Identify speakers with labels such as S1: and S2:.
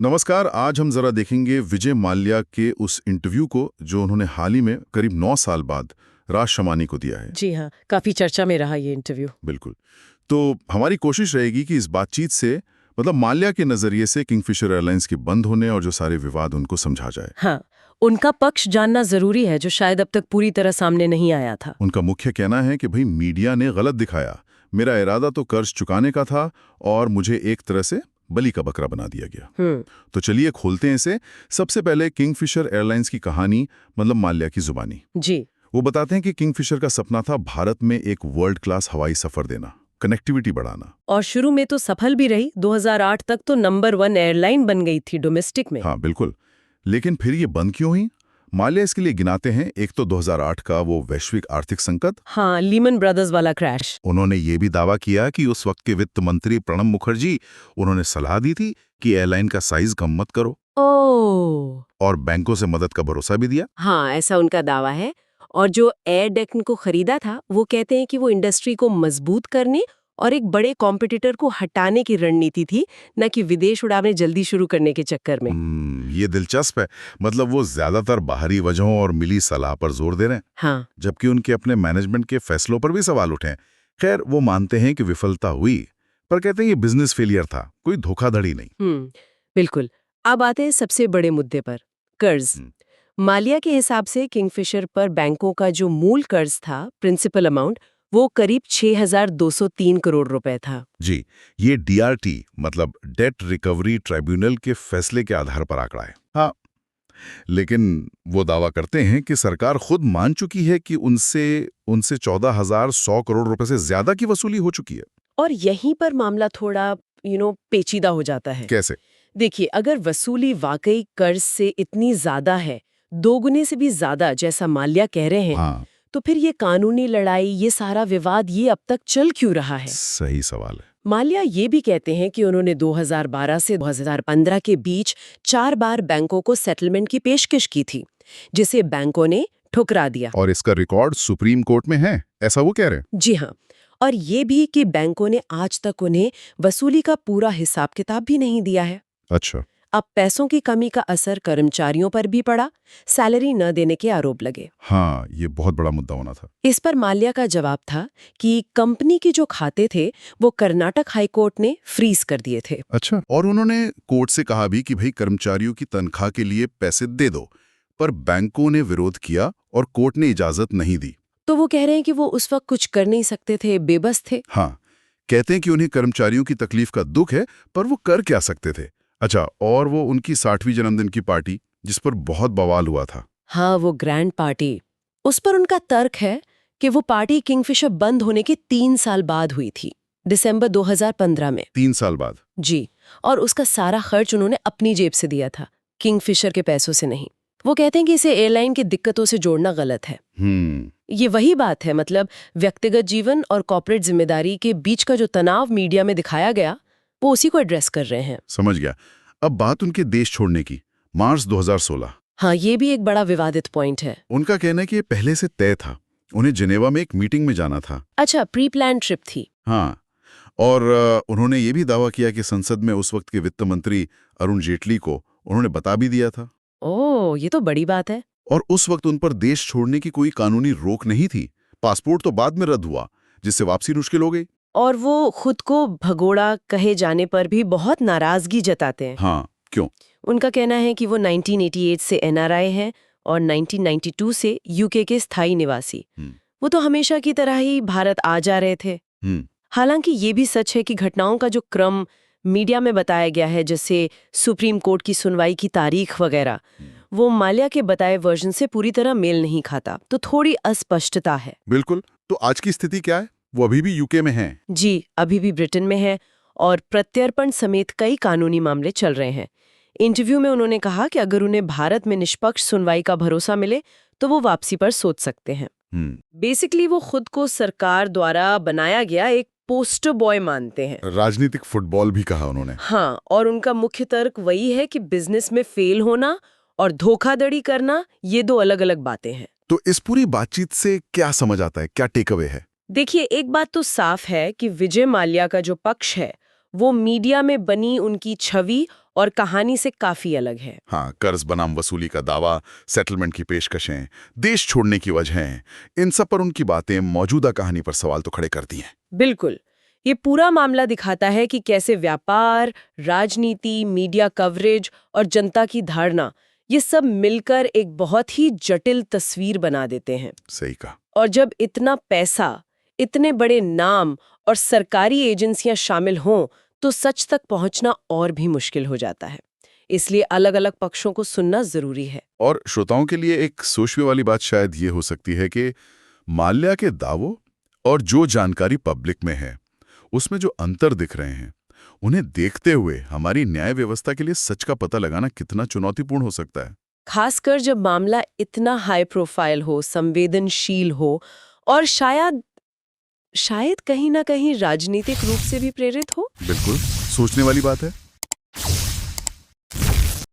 S1: नमस्कार। आज हम जरा देखेंगे विजय माल्या के उस इंटरव्यू को जो उन्होंने हाल ही में करीब 9 साल बाद राज शमानी को दिया है।
S2: जी हाँ, काफी चर्चा में रहा ये इंटरव्यू।
S1: बिल्कुल। तो हमारी कोशिश रहेगी कि इस बातचीत से मतलब माल्या के नजरिए से किंगफिशर एयरलाइंस के बंद होने और जो सारे विवाद उनको समझा जाए।
S2: हाँ, उनका पक्ष जानना जरूरी है जो शायद अब तक पूरी तरह सामने नहीं आया था।
S1: उनका मुख्य कहना है कि भाई मीडिया ने गलत दिखाया, मेरा इरादा तो कर्ज चुकाने का था और मुझे एक तरह से बलि का बकरा बना दिया गया। तो चलिए खोलते हैं इसे। सबसे पहले किंगफिशर एयरलाइंस की कहानी, मतलब माल्या की जुबानी।
S2: जी।
S1: वो बताते हैं कि किंगफिशर का सपना था भारत में एक वर्ल्ड क्लास हवाई सफर देना, कनेक्टिविटी बढ़ाना।
S2: और शुरू में तो सफल भी रही। 2008 तक तो नंबर 1 एयरलाइन बन गई थी डोमेस्टिक में।
S1: हाँ बिल्कुल। लेकिन फिर ये बंद क्यों हुई? माल्या इसके लिए गिनाते हैं, एक तो 2008 का वो वैश्विक आर्थिक संकट।
S2: हाँ, लीमन ब्रदर्स वाला क्रैश।
S1: उन्होंने ये भी दावा किया कि उस वक्त के वित्त मंत्री प्रणब मुखर्जी, उन्होंने सलाह दी थी कि एयरलाइन का साइज कम मत करो।
S2: ओह।
S1: और बैंकों से मदद का भरोसा भी दिया।
S2: हाँ, ऐसा उनका दावा है। और जो एयर डेक्कन को खरीदा था वो कहते हैं कि वो इंडस्ट्री को मजबूत करने और एक बड़े कॉम्पिटिटर को हटाने की रणनीति थी, न कि विदेश उड़ानें जल्दी शुरू करने के चक्कर में।
S1: ये दिलचस्प है। मतलब वो ज्यादातर बाहरी वजहों और मिली सलाह पर जोर दे रहे हैं।
S2: हाँ।
S1: जबकि उनके अपने मैनेजमेंट के फैसलों पर भी सवाल उठे हैं। खैर, वो मानते हैं कि विफलता हुई, पर कहते हैं ये बिजनेस फेलियर था, कोई धोखाधड़ी नहीं।
S2: बिल्कुल। अब आते हैं सबसे बड़े मुद्दे पर, कर्ज। माल्या के हिसाब से किंगफिशर पर बैंकों का जो मूल कर्ज था, प्रिंसिपल अमाउंट, वो करीब 6,203 करोड़ रुपए था।
S1: जी, ये डीआरटी मतलब डेट रिकवरी ट्राइब्यूनल के फैसले के आधार पर आंकड़ा है। हाँ, लेकिन वो दावा करते हैं कि सरकार खुद मान चुकी है कि उनसे 14,100 करोड़ रुपए से ज्यादा की वसूली हो चुकी है।
S2: और यहीं पर मामला थोड़ा पेचीदा हो जाता है।
S1: कैसे?
S2: देखिए, अगर वसूली वाकई कर्ज से इतनी ज्यादा है, 2 गुने से भी ज्यादा जैसा माल्या कह रहे हैं,
S1: हाँ,
S2: तो फिर ये कानूनी लड़ाई, ये सारा विवाद, ये अब तक चल क्यों रहा है?
S1: सही सवाल है।
S2: माल्या ये भी कहते हैं कि उन्होंने 2012 से 2015 के बीच 4 बार बैंकों को सेटलमेंट की पेशकश की थी, जिसे बैंकों ने ठुकरा दिया।
S1: और इसका रिकॉर्ड सुप्रीम कोर्ट में है, ऐसा वो कह रहे हैं।
S2: जी हाँ। और ये भी कि बैंकों ने आज तक उन्हें वसूली का पूरा हिसाब किताब भी नहीं दिया है।
S1: अच्छा।
S2: अब पैसों की कमी का असर कर्मचारियों पर भी पड़ा, सैलरी न देने के आरोप लगे।
S1: हाँ, ये बहुत बड़ा मुद्दा होना था।
S2: इस पर माल्या का जवाब था कि कंपनी के जो खाते थे वो कर्नाटक हाईकोर्ट ने फ्रीज कर दिए थे।
S1: अच्छा। और उन्होंने कोर्ट से कहा भी कि भाई कर्मचारियों की तनख्वाह के लिए पैसे दे दो, पर बैंकों ने विरोध किया और कोर्ट ने इजाजत नहीं दी।
S2: तो वो कह रहे हैं कि वो उस वक्त कुछ कर नहीं सकते थे, बेबस थे।
S1: हाँ, कहते हैं कि उन्हें कर्मचारियों की तकलीफ का दुख है, पर वो कर क्या सकते थे। अच्छा, और वो उनकी 60वीं जन्मदिन की पार्टी, जिस पर बहुत बवाल हुआ था।
S2: हाँ, वो ग्रैंड पार्टी। उस पर उनका तर्क है कि वो पार्टी किंगफिशर बंद होने के 3 साल बाद हुई थी, दिसंबर 2015 में।
S1: 3 साल बाद?
S2: जी। और उसका सारा खर्च उन्होंने अपनी जेब से दिया था, किंगफिशर के पैसों से नहीं। वो कहते हैं कि इसे एयरलाइन की दिक्कतों से जोड़ना गलत है। ये वही बात है, मतलब व्यक्तिगत जीवन और कॉर्पोरेट जिम्मेदारी के बीच का जो तनाव मीडिया में दिखाया गया, वो उसी को एड्रेस कर रहे हैं।
S1: समझ गया। अब बात उनके देश छोड़ने की, मार्च 2016।
S2: हाँ, ये भी एक बड़ा विवादित पॉइंट है।
S1: उनका कहना है कि ये पहले से तय था, उन्हें जिनेवा में एक मीटिंग में जाना था।
S2: अच्छा, प्री प्लान ट्रिप थी।
S1: हाँ, और उन्होंने ये भी दावा किया कि संसद में उस वक्त के वित्त मंत्री अरुण जेटली को उन्होंने बता भी दिया था।
S2: ओह, ये तो बड़ी बात है।
S1: और उस वक्त उन पर देश छोड़ने की कोई कानूनी रोक नहीं थी। पासपोर्ट तो बाद में रद्द हुआ, जिससे वापसी मुश्किल हो गई।
S2: और वो खुद को भगोड़ा कहे जाने पर भी बहुत नाराजगी जताते हैं।
S1: हाँ, क्यों?
S2: उनका कहना है कि वो 1988 से एनआरआई हैं और 1992 से यूके के स्थायी निवासी। वो तो हमेशा की तरह ही भारत आ जा रहे थे। हालांकि ये भी सच है कि घटनाओं का जो क्रम मीडिया में बताया गया है, जैसे सुप्रीम कोर्ट की सुनवाई की तारीख वगैरह, वो माल्या के बताए वर्जन से पूरी तरह मेल नहीं खाता, तो थोड़ी अस्पष्टता है।
S1: बिल्कुल। तो आज की स्थिति क्या है? वो अभी भी यूके में हैं?
S2: जी, अभी भी ब्रिटेन में है और प्रत्यर्पण समेत कई कानूनी मामले चल रहे हैं। इंटरव्यू में उन्होंने कहा कि अगर उन्हें भारत में निष्पक्ष सुनवाई का भरोसा मिले तो वो वापसी पर सोच सकते हैं। बेसिकली वो खुद को सरकार द्वारा बनाया गया एक पोस्टर बॉय मानते हैं।
S1: राजनीतिक फुटबॉल भी कहा उन्होंने।
S2: हाँ, और उनका मुख्य तर्क वही है कि बिजनेस में फेल होना और धोखाधड़ी करना, ये 2 अलग-अलग बातें हैं।
S1: तो इस पूरी बातचीत से क्या समझ आता है, क्या टेक अवे है?
S2: देखिए, एक बात तो साफ है कि विजय माल्या का जो पक्ष है वो मीडिया में बनी उनकी छवि और कहानी से काफी अलग है।
S1: हाँ, कर्ज बनाम वसूली का दावा, सेटलमेंट की पेशकशें, देश छोड़ने की वजहें, इन सब पर उनकी बातें मौजूदा कहानी पर सवाल तो खड़े करती हैं।
S2: बिल्कुल। ये पूरा मामला दिखाता है कि कैसे व्यापार, राजनीति, मीडिया कवरेज और जनता की धारणा, ये सब मिलकर एक बहुत ही जटिल तस्वीर बना देते हैं।
S1: सही कहा।
S2: और जब इतना पैसा, इतने बड़े नाम और सरकारी एजेंसियां शामिल हों, तो सच तक पहुंचना और भी मुश्किल हो जाता है। इसलिए अलग-अलग पक्षों को सुनना जरूरी है।
S1: और श्रोताओं के लिए एक सोचने वाली बात शायद ये हो सकती है कि माल्या के दावों और जो जानकारी पब्लिक में है, उसमें जो अंतर दिख रहे हैं, उन्हें देखते हुए हमारी न्याय व्यवस्था के लिए सच का पता लगाना कितना चुनौतीपूर्ण हो सकता है।
S2: खासकर जब मामला इतना हाई प्रोफाइल हो, संवेदनशील हो और शायद कहीं ना कहीं राजनीतिक रूप से भी प्रेरित हो।
S1: बिल्कुल, सोचने वाली बात है।